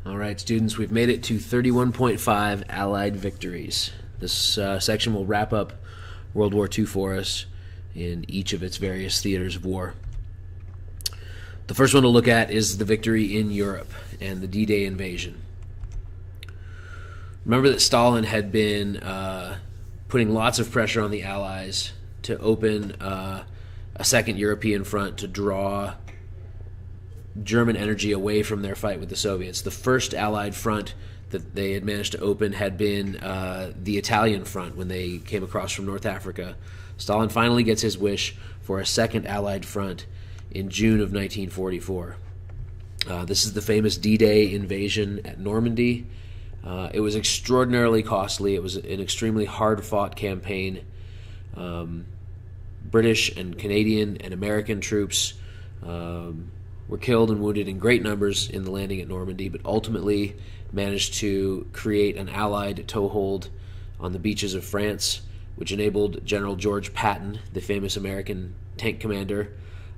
All right, students, we've made it to 31.5 Allied victories. This section will wrap up World War II for us in each of its various theaters of war. The first one to look at is the victory in Europe and the D-Day invasion. Remember that Stalin had been putting lots of pressure on the Allies to open a second European front to draw German energy away from their fight with the Soviets. The first Allied front that they had managed to open had been the Italian front when they came across from North Africa. Stalin finally gets his wish for a second Allied front in June of 1944. This is the famous D-Day invasion at Normandy. It was extraordinarily costly. It was an extremely hard-fought campaign. British and Canadian and American troops were killed and wounded in great numbers in the landing at Normandy, but ultimately managed to create an Allied toehold on the beaches of France, which enabled General George Patton, the famous American tank commander,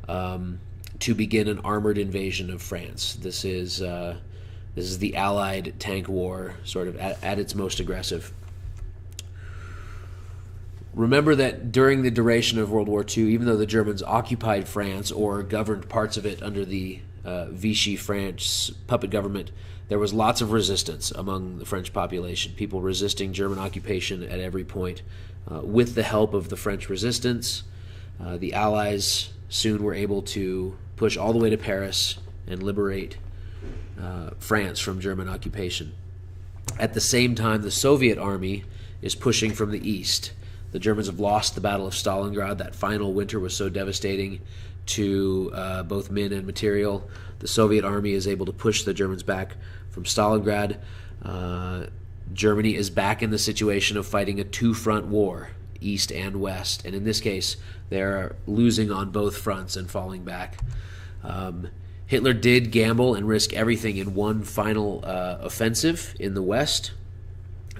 to begin an armored invasion of France. This is the Allied tank war, sort of at its most aggressive. Remember that during the duration of World War II, even though the Germans occupied France or governed parts of it under the Vichy France puppet government, there was lots of resistance among the French population, people resisting German occupation at every point. With the help of the French resistance, the Allies soon were able to push all the way to Paris and liberate France from German occupation. At the same time, the Soviet army is pushing from the east. The Germans have lost the Battle of Stalingrad. That final winter was so devastating to both men and material. The Soviet army is able to push the Germans back from Stalingrad. Germany is back in the situation of fighting a two-front war, east and west. And in this case, they're losing on both fronts and falling back. Hitler did gamble and risk everything in one final offensive in the west.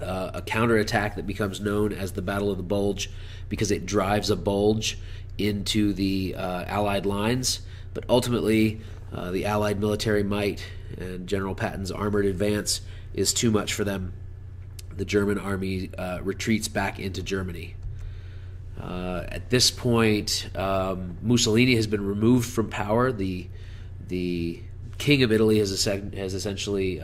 A counterattack that becomes known as the Battle of the Bulge because it drives a bulge into the Allied lines. But ultimately, the Allied military might and General Patton's armored advance is too much for them. The German army retreats back into Germany. At this point, Mussolini has been removed from power. The King of Italy has essentially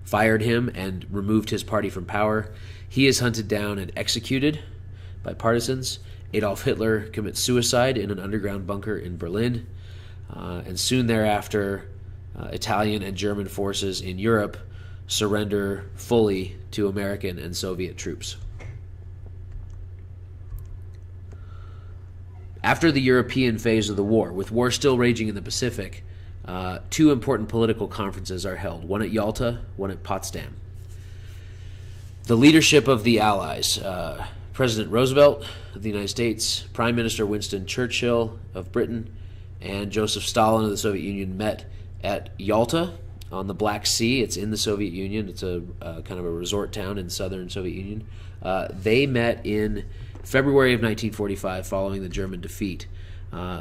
fired him and removed his party from power. He is hunted down and executed by partisans. Adolf Hitler commits suicide in an underground bunker in Berlin. And soon thereafter, Italian and German forces in Europe surrender fully to American and Soviet troops. After the European phase of the war, with war still raging in the Pacific, two important political conferences are held, one at Yalta, one at Potsdam. The leadership of the Allies, President Roosevelt of the United States, Prime Minister Winston Churchill of Britain, and Joseph Stalin of the Soviet Union met at Yalta on the Black Sea. It's in the Soviet Union. It's a kind of a resort town in southern Soviet Union. They met in February of 1945 following the German defeat.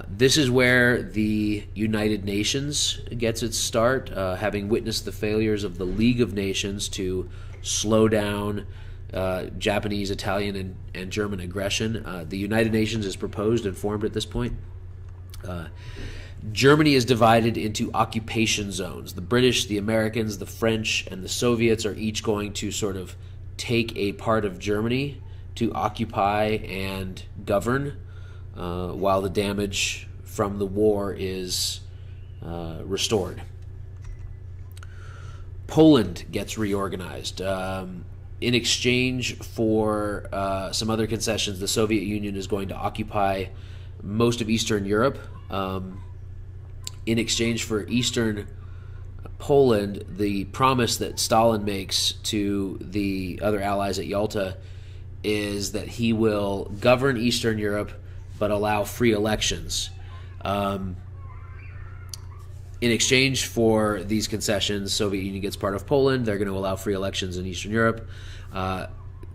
This is where the United Nations gets its start, having witnessed the failures of the League of Nations to slow down Japanese, Italian, and German aggression. The United Nations is proposed and formed at this point. Germany is divided into occupation zones. The British, the Americans, the French, and the Soviets are each going to sort of take a part of Germany to occupy and govern, while the damage from the war is restored. Poland gets reorganized. In exchange for some other concessions, the Soviet Union is going to occupy most of Eastern Europe. In exchange for Eastern Poland, the promise that Stalin makes to the other allies at Yalta is that he will govern Eastern Europe but allow free elections. In exchange for these concessions, the Soviet Union gets part of Poland. They're going to allow free elections in Eastern Europe.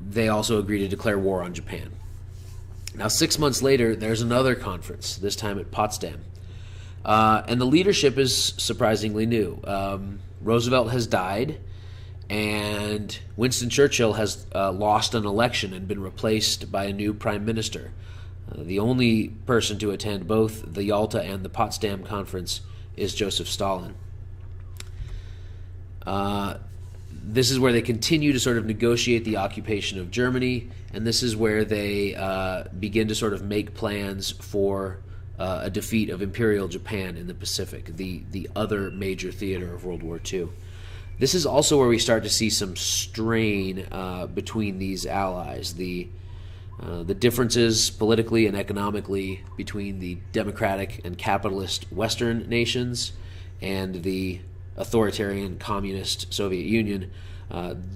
They also agree to declare war on Japan. Now, 6 months later, there's another conference, this time at Potsdam. And the leadership is surprisingly new. Roosevelt has died, and Winston Churchill has lost an election and been replaced by a new prime minister. The only person to attend both the Yalta and the Potsdam Conference is Joseph Stalin. This is where they continue to sort of negotiate the occupation of Germany, and this is where they begin to sort of make plans for a defeat of Imperial Japan in the Pacific, the other major theater of World War II. This is also where we start to see some strain between these allies. The differences politically and economically between the democratic and capitalist Western nations and the authoritarian communist Soviet Union,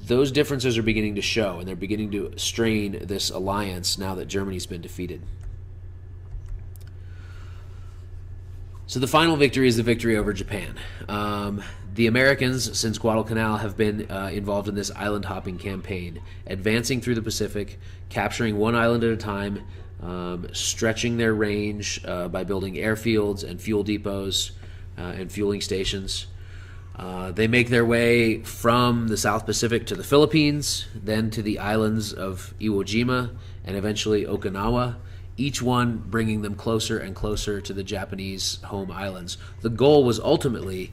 those differences are beginning to show, and they're beginning to strain this alliance now that Germany's been defeated. So the final victory is the victory over Japan. The Americans, since Guadalcanal, have been involved in this island-hopping campaign, advancing through the Pacific, capturing one island at a time, stretching their range by building airfields and fuel depots and fueling stations. They make their way from the South Pacific to the Philippines, then to the islands of Iwo Jima, and eventually Okinawa, each one bringing them closer and closer to the Japanese home islands. The goal was ultimately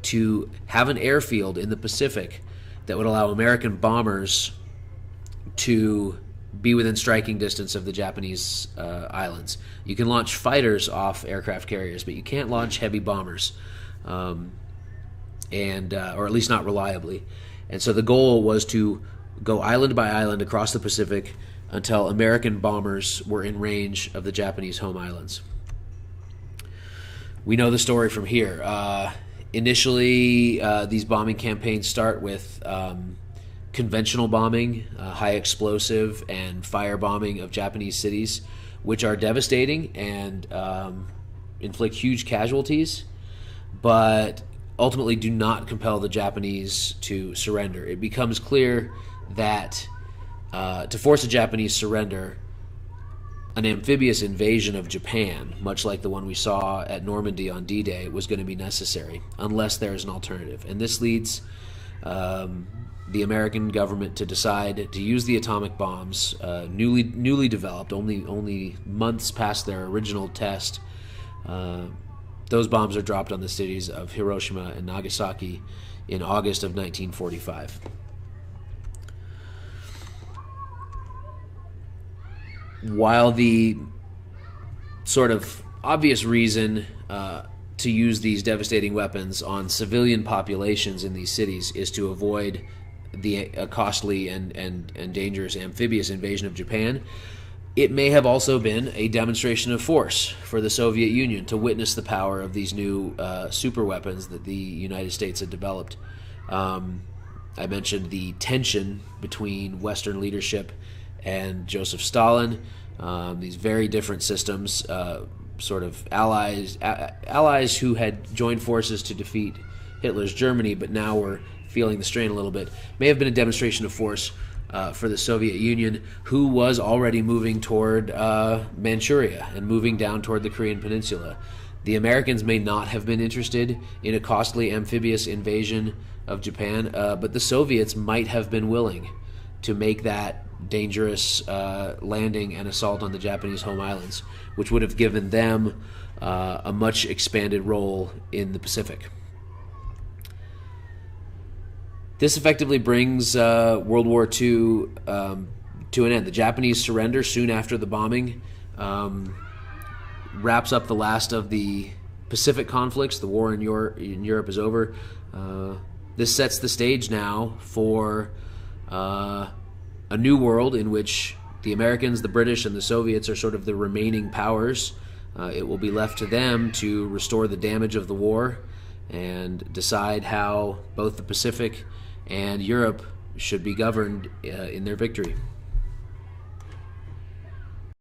to have an airfield in the Pacific that would allow American bombers to be within striking distance of the Japanese islands. You can launch fighters off aircraft carriers, but you can't launch heavy bombers, or at least not reliably. And so the goal was to go island by island across the Pacific until American bombers were in range of the Japanese home islands. We know the story from here. Initially, these bombing campaigns start with conventional bombing, high explosive and fire bombing of Japanese cities, which are devastating and inflict huge casualties, but ultimately do not compel the Japanese to surrender. It becomes clear that to force a Japanese surrender, an amphibious invasion of Japan, much like the one we saw at Normandy on D-Day, was going to be necessary, unless there is an alternative. And this leads the American government to decide to use the atomic bombs, newly developed, only months past their original test. Those bombs are dropped on the cities of Hiroshima and Nagasaki in August of 1945. While the sort of obvious reason to use these devastating weapons on civilian populations in these cities is to avoid the costly and dangerous amphibious invasion of Japan, it may have also been a demonstration of force for the Soviet Union to witness the power of these new super weapons that the United States had developed. I mentioned the tension between Western leadership and Joseph Stalin, these very different systems, sort of allies who had joined forces to defeat Hitler's Germany, but now were feeling the strain a little bit, may have been a demonstration of force for the Soviet Union, who was already moving toward Manchuria and moving down toward the Korean Peninsula. The Americans may not have been interested in a costly amphibious invasion of Japan, but the Soviets might have been willing to make that dangerous landing and assault on the Japanese home islands, which would have given them a much expanded role in the Pacific. This effectively brings World War II to an end. The Japanese surrender soon after the bombing wraps up the last of the Pacific conflicts. The war in Europe is over. This sets the stage now for a new world in which the Americans, the British, and the Soviets are sort of the remaining powers. It will be left to them to restore the damage of the war and decide how both the Pacific and Europe should be governed in their victory.